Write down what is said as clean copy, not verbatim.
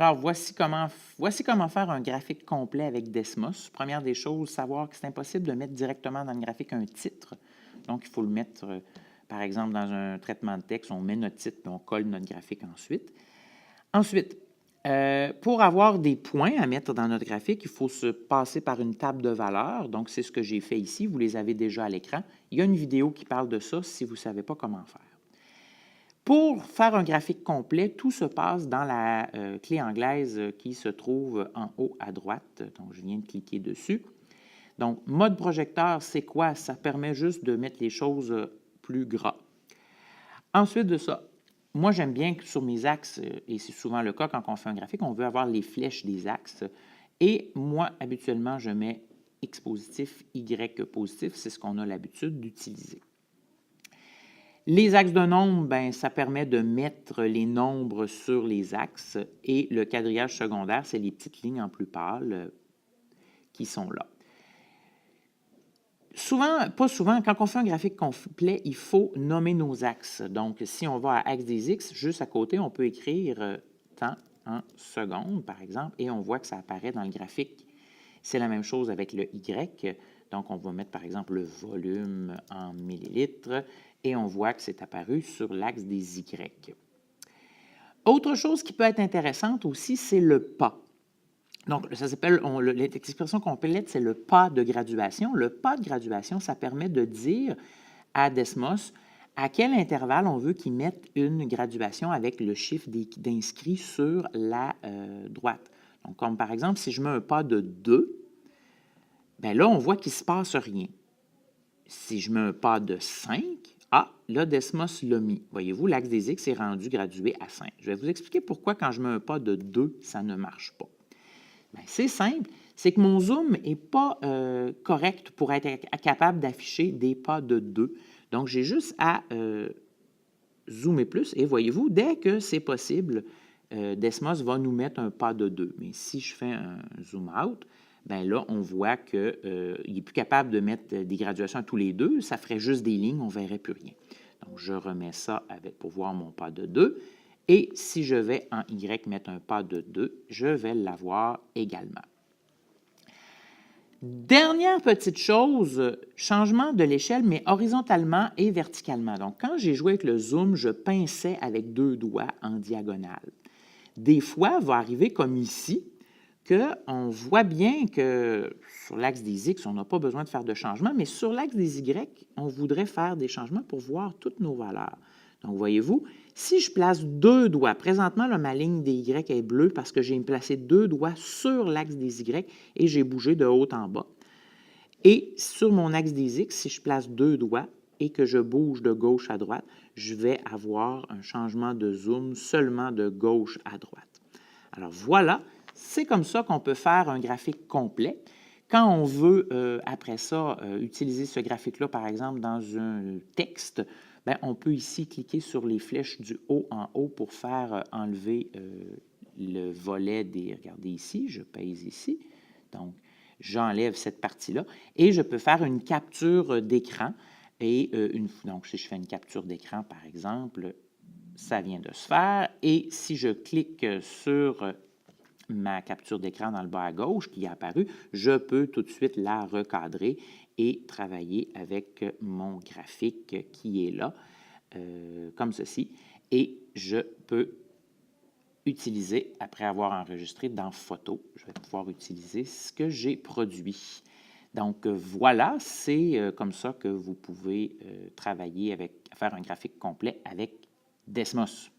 Alors, voici comment faire un graphique complet avec Desmos. Première des choses, savoir que c'est impossible de mettre directement dans le graphique un titre. Donc, il faut le mettre, par exemple, dans un traitement de texte. On met notre titre puis on colle notre graphique ensuite. Ensuite, pour avoir des points à mettre dans notre graphique, il faut se passer par une table de valeurs. Donc, c'est ce que j'ai fait ici. Vous les avez déjà à l'écran. Il y a une vidéo qui parle de ça si vous ne savez pas comment faire. Pour faire un graphique complet, tout se passe dans la clé anglaise qui se trouve en haut à droite. Donc, je viens de cliquer dessus. Donc, mode projecteur, c'est quoi? Ça permet juste de mettre les choses plus gras. Ensuite de ça, moi, j'aime bien que sur mes axes, et c'est souvent le cas quand on fait un graphique, on veut avoir les flèches des axes. Et moi, habituellement, je mets X positif, Y positif. C'est ce qu'on a l'habitude d'utiliser. Les axes de nombres, ben, ça permet de mettre les nombres sur les axes et le quadrillage secondaire, c'est les petites lignes en plus pâles qui sont là. Souvent, pas souvent, quand on fait un graphique complet, il faut nommer nos axes. Donc, si on va à axe des X, juste à côté, on peut écrire temps en secondes, par exemple, et on voit que ça apparaît dans le graphique. C'est la même chose avec le Y. Donc, on va mettre, par exemple, le volume en millilitres et on voit que c'est apparu sur l'axe des Y. Autre chose qui peut être intéressante aussi, c'est le pas. Donc, ça s'appelle, l'expression complète, c'est le pas de graduation. Le pas de graduation, ça permet de dire à Desmos à quel intervalle on veut qu'il mette une graduation avec le chiffre d'inscrit sur la droite. Donc, comme par exemple, si je mets un pas de 2, bien là, on voit qu'il ne se passe rien. Si je mets un pas de 5, là, Desmos l'a mis. Voyez-vous, l'axe des X est rendu gradué à 5. Je vais vous expliquer pourquoi quand je mets un pas de 2, ça ne marche pas. Bien, c'est simple, c'est que mon zoom n'est pas correct pour être capable d'afficher des pas de 2. Donc, j'ai juste à zoomer plus et voyez-vous, dès que c'est possible, Desmos va nous mettre un pas de 2. Mais si je fais un zoom out, bien là, on voit qu'il n'est plus capable de mettre des graduations à tous les deux. Ça ferait juste des lignes, on ne verrait plus rien. Donc, je remets ça pour voir mon pas de 2. Et si je vais en Y mettre un pas de 2, je vais l'avoir également. Dernière petite chose, changement de l'échelle, mais horizontalement et verticalement. Donc, quand j'ai joué avec le zoom, je pinçais avec 2 doigts en diagonale. Des fois, il va arriver comme ici, qu'on voit bien que sur l'axe des X, on n'a pas besoin de faire de changement, mais sur l'axe des Y, on voudrait faire des changements pour voir toutes nos valeurs. Donc, voyez-vous, si je place 2 doigts, présentement, là, ma ligne des Y est bleue parce que j'ai placé 2 doigts sur l'axe des Y et j'ai bougé de haut en bas. Et sur mon axe des X, si je place 2 doigts et que je bouge de gauche à droite, je vais avoir un changement de zoom seulement de gauche à droite. Alors voilà, c'est comme ça qu'on peut faire un graphique complet. Quand on veut, après ça, utiliser ce graphique-là, par exemple, dans un texte, bien, on peut ici cliquer sur les flèches du haut en haut pour faire enlever le volet des... Regardez ici, je pèse ici. Donc, j'enlève cette partie-là et je peux faire une capture d'écran. Et donc, si je fais une capture d'écran, par exemple, ça vient de se faire. Et si je clique sur ma capture d'écran dans le bas à gauche qui est apparue, je peux tout de suite la recadrer et travailler avec mon graphique qui est là, comme ceci. Et je peux utiliser, après avoir enregistré dans Photo, je vais pouvoir utiliser ce que j'ai produit. Donc voilà, c'est comme ça que vous pouvez travailler faire un graphique complet avec Desmos.